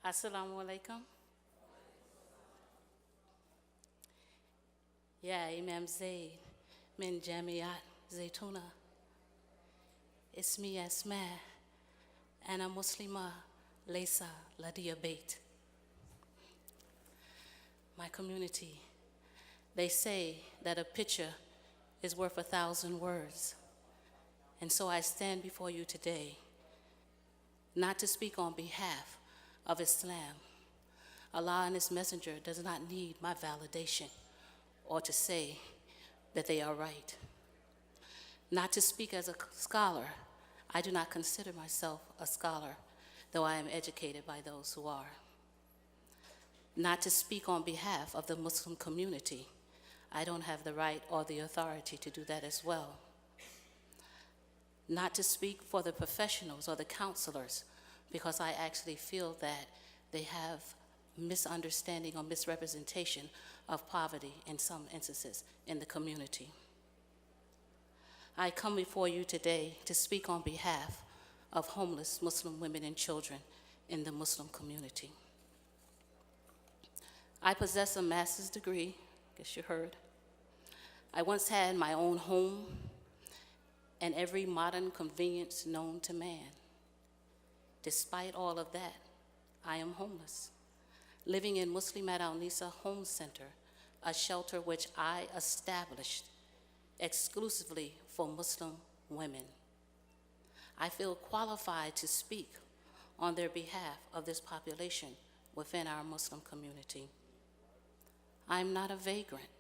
Assalamu alaikum. Yeah, Imam Zaid min Jamiat Zaytuna. It's me, Asma, and a Muslima Laysa Ladia Bait. My community, they say that a picture is worth 1,000 words. And so I stand before you today not to speak on behalf of Islam. Allah and His Messenger does not need my validation or to say that they are right. Not to speak as a scholar. I do not consider myself a scholar, though I am educated by those who are. Not to speak on behalf of the Muslim community. I don't have the right or the authority to do that as well. Not to speak for the professionals or the counselors, because I actually feel that they have misunderstanding or misrepresentation of poverty in some instances in the community. I come before you today to speak on behalf of homeless Muslim women and children in the Muslim community. I possess a master's degree, I guess you heard. I once had my own home and every modern convenience known to man. Despite all of that, I am homeless, living in Muslimat Al-Nisa Home Center, a shelter which I established exclusively for Muslim women. I feel qualified to speak on their behalf of this population within our Muslim community. I'm not a vagrant,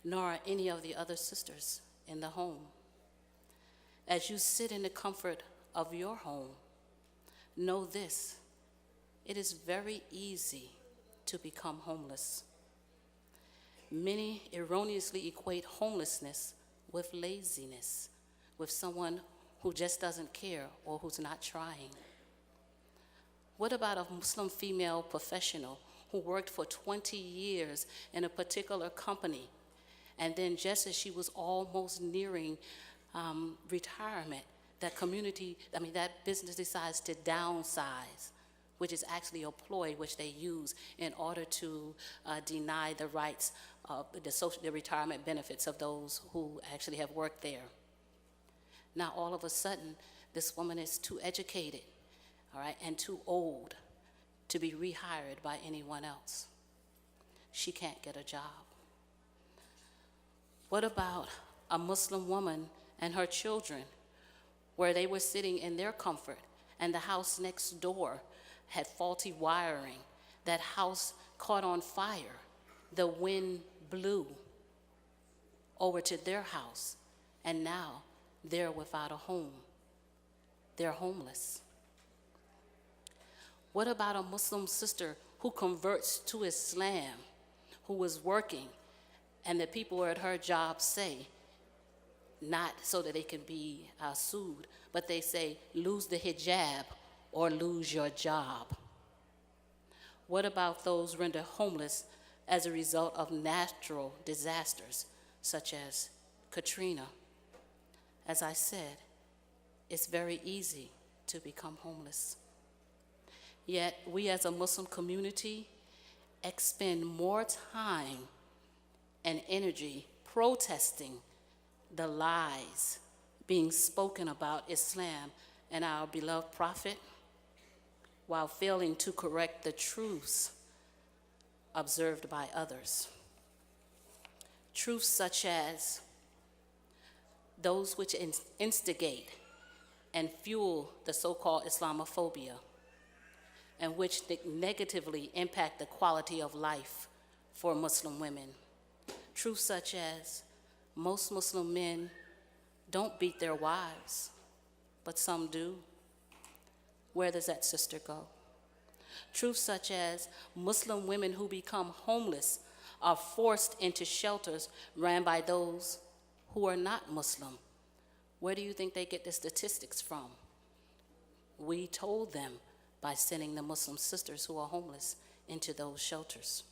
nor are any of the other sisters in the home. As you sit in the comfort of your home, know this: it is very easy to become homeless. Many erroneously equate homelessness with laziness, with someone who just doesn't care or who's not trying. What about a Muslim female professional who worked for 20 years in a particular company, and then just as she was almost nearing retirement, that business decides to downsize, which is actually a ploy which they use in order to deny the rights of the retirement benefits of those who actually have worked there. Now, all of a sudden, this woman is too educated, all right, and too old to be rehired by anyone else. She can't get a job. What about a Muslim woman and her children, where they were sitting in their comfort and the house next door had faulty wiring, that house caught on fire, the wind blew over to their house, and now they're without a home. They're homeless. What about a Muslim sister who converts to Islam, who was working, and the people at her job say, not so that they can be sued, but they say, lose the hijab or lose your job? What about those rendered homeless as a result of natural disasters, such as Katrina? As I said, it's very easy to become homeless. Yet we as a Muslim community expend more time and energy protesting the lies being spoken about Islam and our beloved Prophet, while failing to correct the truths observed by others. Truths such as those which instigate and fuel the so-called Islamophobia, and which negatively impact the quality of life for Muslim women. Truths such as most Muslim men don't beat their wives, but some do. Where does that sister go? Truths such as Muslim women who become homeless are forced into shelters ran by those who are not Muslim. Where do you think they get the statistics from? We told them by sending the Muslim sisters who are homeless into those shelters.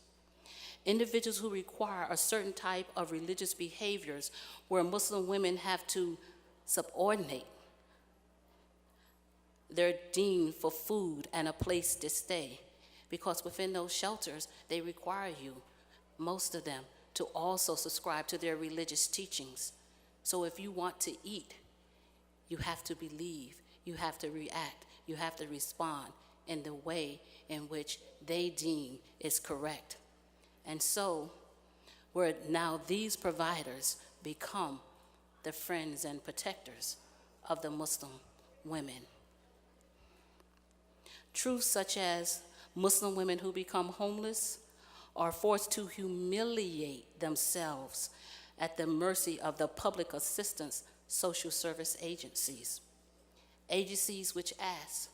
Individuals who require a certain type of religious behaviors where Muslim women have to subordinate. they're deemed for food and a place to stay, because within those shelters, they require you, most of them, to also subscribe to their religious teachings. So if you want to eat, you have to believe, you have to react, you have to respond in the way in which they deem is correct. And so, where now these providers become the friends and protectors of the Muslim women. Truths such as Muslim women who become homeless are forced to humiliate themselves at the mercy of the public assistance social service agencies. Agencies which ask,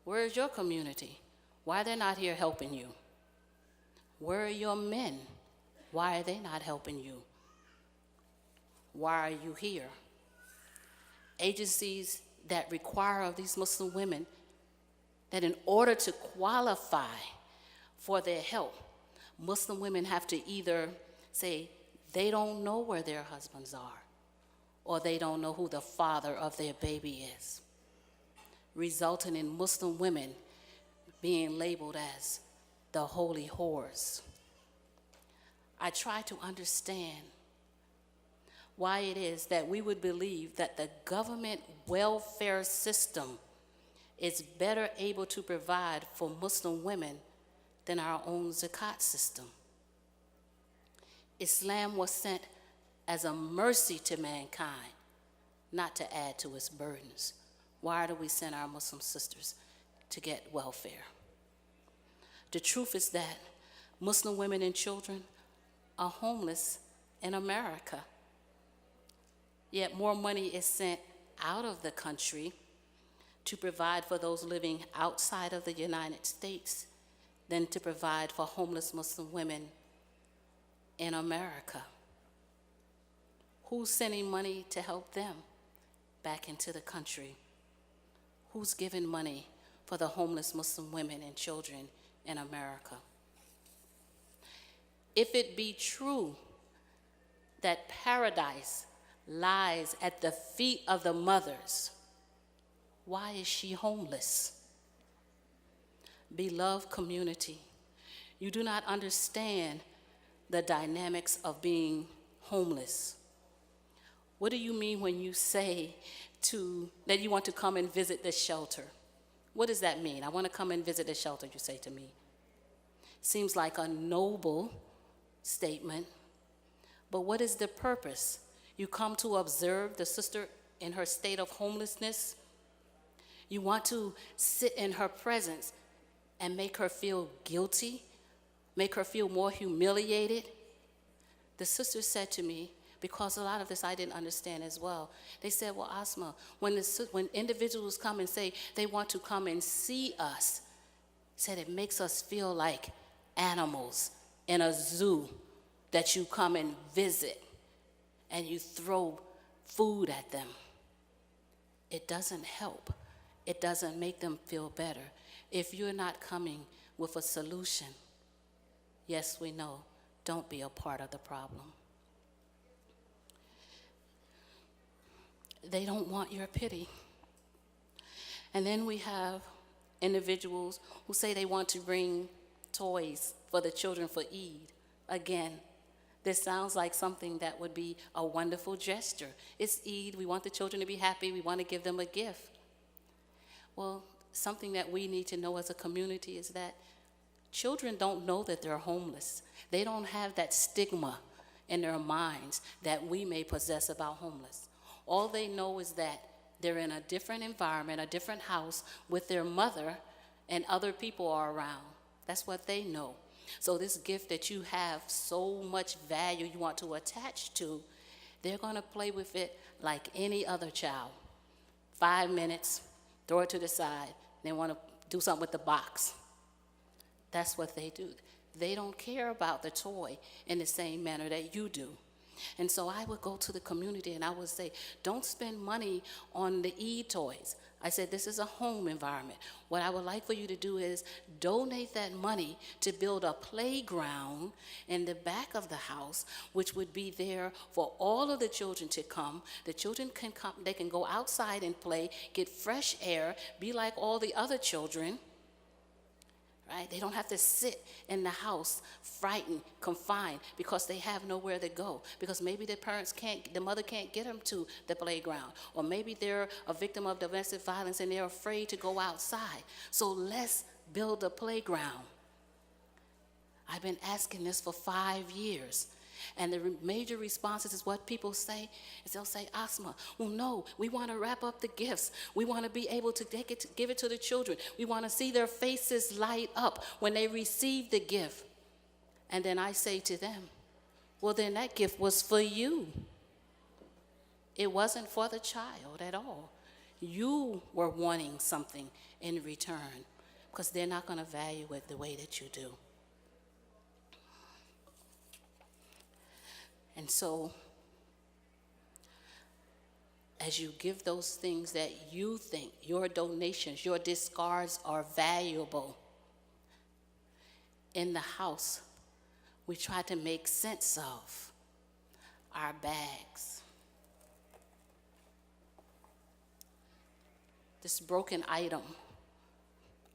where is your community? Why are they not here helping you? Where are your men? Why are they not helping you? Why are you here? Agencies that require of these Muslim women that in order to qualify for their help, Muslim women have to either say they don't know where their husbands are, or they don't know who the father of their baby is, resulting in Muslim women being labeled as the holy whores. I try to understand why it is that we would believe that the government welfare system is better able to provide for Muslim women than our own zakat system. Islam was sent as a mercy to mankind, not to add to its burdens. Why do we send our Muslim sisters to get welfare? The truth is that Muslim women and children are homeless in America. Yet more money is sent out of the country to provide for those living outside of the United States than to provide for homeless Muslim women in America. Who's sending money to help them back into the country? Who's giving money for the homeless Muslim women and children in America? If it be true that paradise lies at the feet of the mothers, why is she homeless? Beloved community, you do not understand the dynamics of being homeless. What do you mean when you say that you want to come and visit the shelter? What does that mean? I want to come and visit the shelter, you say to me. Seems like a noble statement, but what is the purpose? You come to observe the sister in her state of homelessness? You want to sit in her presence and make her feel guilty, make her feel more humiliated? The sister said to me, because a lot of this I didn't understand as well. They said, well, Asma, when individuals come and say they want to come and see us, said it makes us feel like animals in a zoo that you come and visit and you throw food at them. It doesn't help. It doesn't make them feel better. If you're not coming with a solution, yes, we know, don't be a part of the problem. They don't want your pity. And then we have individuals who say they want to bring toys for the children for Eid. Again, this sounds like something that would be a wonderful gesture. It's Eid, we want the children to be happy, we want to give them a gift. Well, something that we need to know as a community is that children don't know that they're homeless. They don't have that stigma in their minds that we may possess about homeless. All they know is that they're in a different environment, a different house with their mother, and other people are around. That's what they know. So this gift that you have so much value you want to attach to, they're going to play with it like any other child. 5 minutes, throw it to the side, they want to do something with the box. That's what they do. They don't care about the toy in the same manner that you do. And so I would go to the community and I would say, don't spend money on the Eid toys. I said, this is a home environment. What I would like for you to do is donate that money to build a playground in the back of the house, which would be there for all of the children to come. The children can come, they can go outside and play, get fresh air, be like all the other children. Right? They don't have to sit in the house frightened, confined, because they have nowhere to go. Because maybe the mother can't get them to the playground. Or maybe they're a victim of domestic violence and they're afraid to go outside. So let's build a playground. I've been asking this for 5 years. And the major responses is what people say is they'll say, Asma, well, no, we want to wrap up the gifts. We want to be able to give it to the children. We want to see their faces light up when they receive the gift. And then I say to them, well, then that gift was for you. It wasn't for the child at all. You were wanting something in return because they're not going to value it the way that you do. And so, as you give those things that you think, your donations, your discards are valuable, in the house, we try to make sense of our bags. This broken item,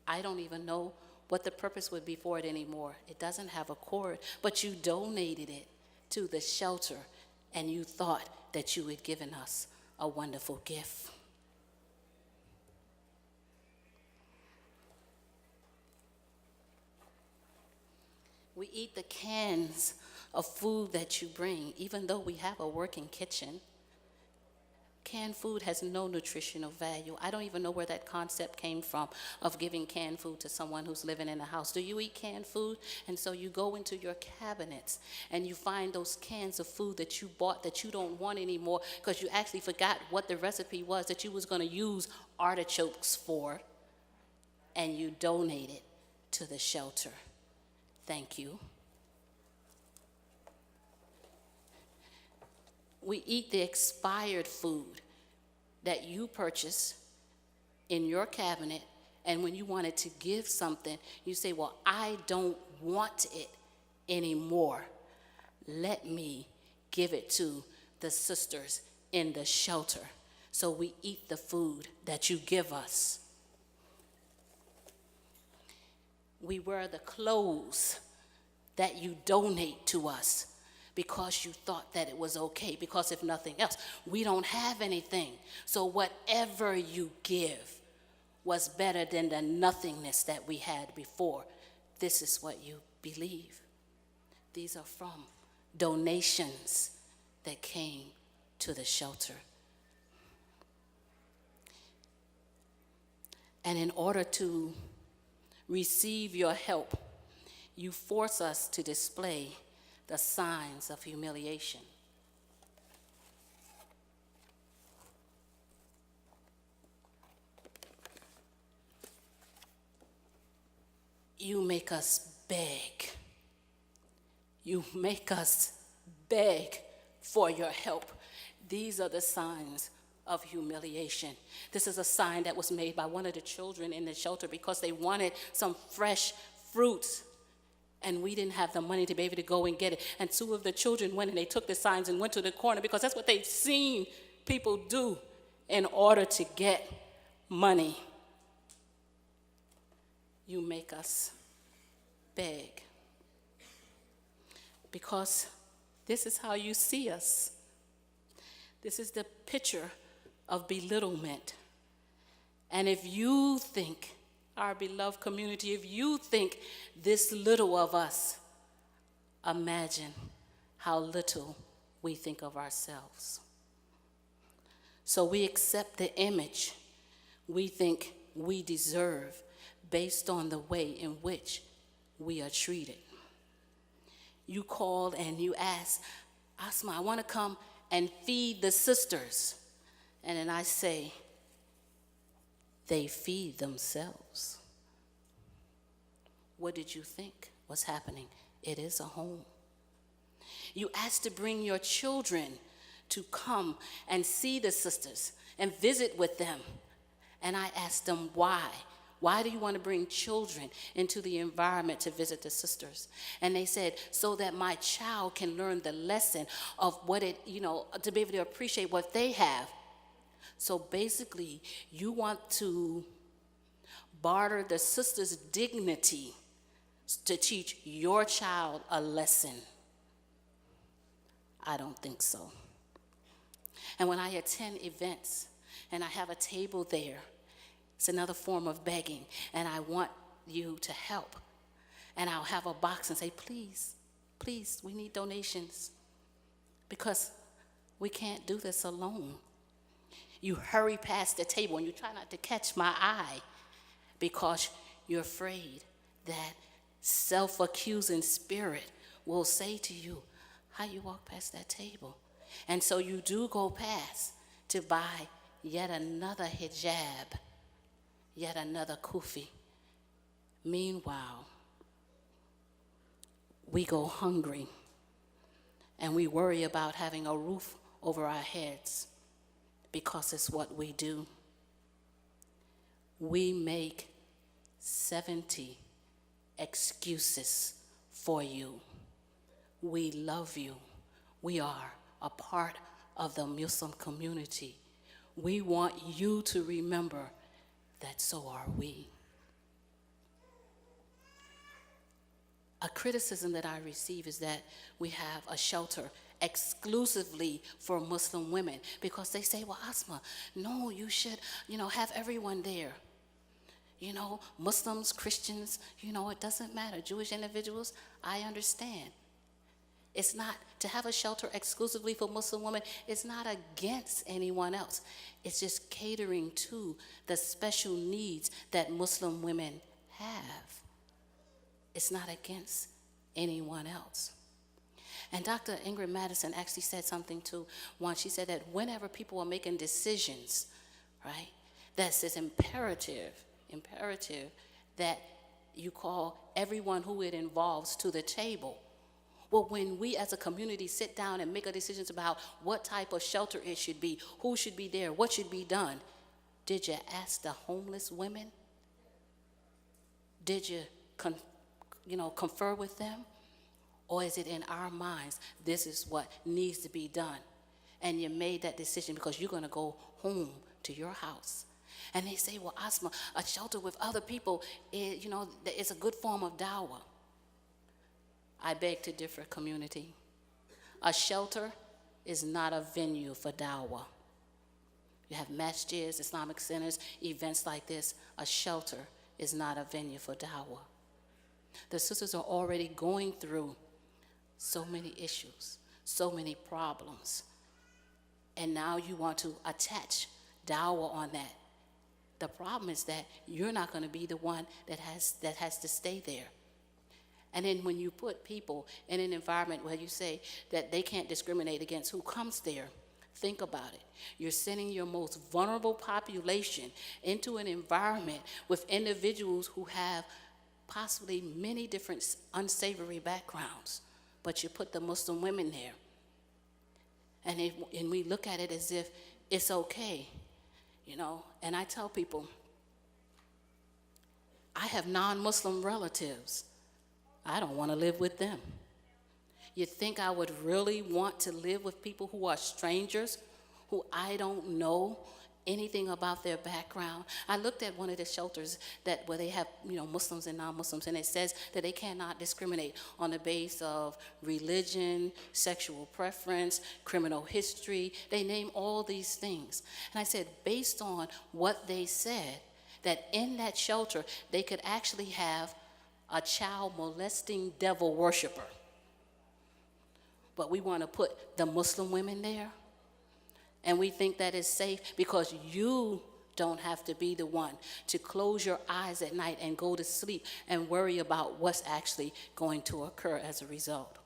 I don't even know what the purpose would be for it anymore. It doesn't have a cord, but you donated it to the shelter, and you thought that you had given us a wonderful gift. We eat the cans of food that you bring, even though we have a working kitchen. Canned food has no nutritional value. I don't even know where that concept came from of giving canned food to someone who's living in a house. Do you eat canned food? And so you go into your cabinets and you find those cans of food that you bought that you don't want anymore because you actually forgot what the recipe was that you was going to use artichokes for, and you donate it to the shelter. Thank you. We eat the expired food that you purchase in your cabinet, and when you wanted to give something, you say, well, I don't want it anymore. Let me give it to the sisters in the shelter. So we eat the food that you give us. We wear the clothes that you donate to us, because you thought that it was okay, because if nothing else, we don't have anything. So whatever you give was better than the nothingness that we had before. This is what you believe. These are from donations that came to the shelter. And in order to receive your help, you force us to display the signs of humiliation. You make us beg. You make us beg for your help. These are the signs of humiliation. This is a sign that was made by one of the children in the shelter because they wanted some fresh fruits. And we didn't have the money to be able to go and get it. And 2 of the children went and they took the signs and went to the corner because that's what they've seen people do in order to get money. You make us beg. Because this is how you see us. This is the picture of belittlement. And if you think, our beloved community, if you think this little of us, imagine how little we think of ourselves. So we accept the image we think we deserve based on the way in which we are treated. You called and you asked, Asma, I want to come and feed the sisters. And then I say, they feed themselves. What did you think was happening? It is a home. You asked to bring your children to come and see the sisters and visit with them. And I asked them why. Why do you want to bring children into the environment to visit the sisters? And they said, so that my child can learn the lesson of what it, to be able to appreciate what they have. So basically, you want to barter the sister's dignity to teach your child a lesson. I don't think so. And when I attend events and I have a table there, it's another form of begging, and I want you to help. And I'll have a box and say, please, please, we need donations, because we can't do this alone. You hurry past the table and you try not to catch my eye because you're afraid that self-accusing spirit will say to you, how you walk past that table? And so you do go past to buy yet another hijab, yet another kufi. Meanwhile, we go hungry and we worry about having a roof over our heads because it's what we do. We make 70 excuses for you. We love you. We are a part of the Muslim community. We want you to remember that so are we. A criticism that I receive is that we have a shelter exclusively for Muslim women, because they say, well, Asma, no, you should, have everyone there. Muslims, Christians, it doesn't matter. Jewish individuals, I understand. It's not, to have a shelter exclusively for Muslim women, it's not against anyone else. It's just catering to the special needs that Muslim women have. It's not against anyone else. And Dr. Ingrid Madison actually said something too once. She said that whenever people are making decisions, right, that's imperative that you call everyone who it involves to the table. Well, when we as a community sit down and make decisions about what type of shelter it should be, who should be there, what should be done, did you ask the homeless women? Did you confer with them? Or is it in our minds, this is what needs to be done? And you made that decision because you're going to go home to your house. And they say, well, Asma, a shelter with other people, it's a good form of dawah. I beg to differ, community. A shelter is not a venue for dawah. You have masjids, Islamic centers, events like this. A shelter is not a venue for dawah. The sisters are already going through so many issues, so many problems. And now you want to attach dawah on that. The problem is that you're not going to be the one that has to stay there. And then when you put people in an environment where you say that they can't discriminate against who comes there, think about it. You're sending your most vulnerable population into an environment with individuals who have possibly many different unsavory backgrounds, but you put the Muslim women there. And we look at it as if it's okay, And I tell people, I have non-Muslim relatives. I don't want to live with them. You think I would really want to live with people who are strangers, who I don't know anything about their background? I looked at one of the shelters where they have, Muslims and non-Muslims, and it says that they cannot discriminate on the basis of religion, sexual preference, criminal history. They name all these things. And I said, based on what they said, that in that shelter, they could actually have a child molesting devil worshiper. But we want to put the Muslim women there. And we think that is safe because you don't have to be the one to close your eyes at night and go to sleep and worry about what's actually going to occur as a result.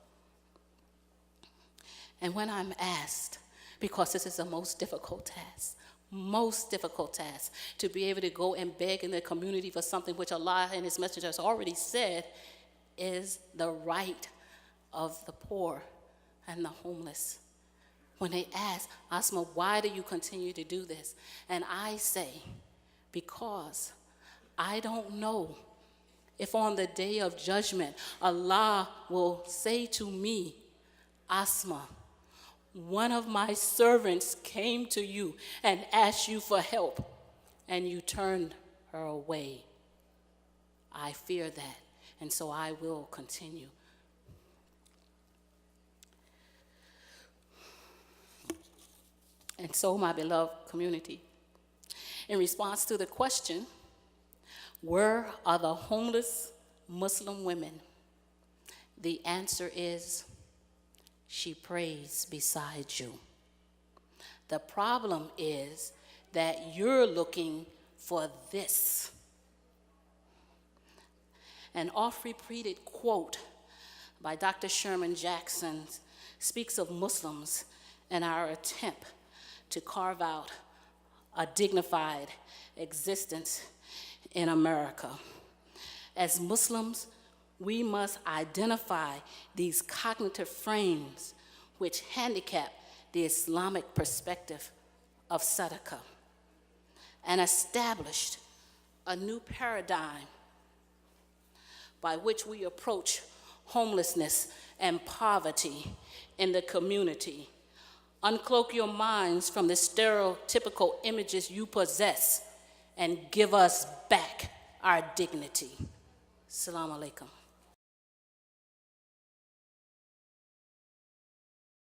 And when I'm asked, because this is the most difficult task, to be able to go and beg in the community for something which Allah and His Messenger has already said is the right of the poor and the homeless. When they ask, Asma, why do you continue to do this? And I say, because I don't know if on the day of judgment, Allah will say to me, Asma, one of my servants came to you and asked you for help, and you turned her away. I fear that, and so I will continue. And so, my beloved community, in response to the question, where are the homeless Muslim women? The answer is, she prays beside you. The problem is that you're looking for this. An oft-repeated quote by Dr. Sherman Jackson speaks of Muslims and our attempt to carve out a dignified existence in America. As Muslims, we must identify these cognitive frames which handicap the Islamic perspective of sadaqah and establish a new paradigm by which we approach homelessness and poverty in the community. Uncloak your minds from the stereotypical images you possess and give us back our dignity. Assalamu alaikum.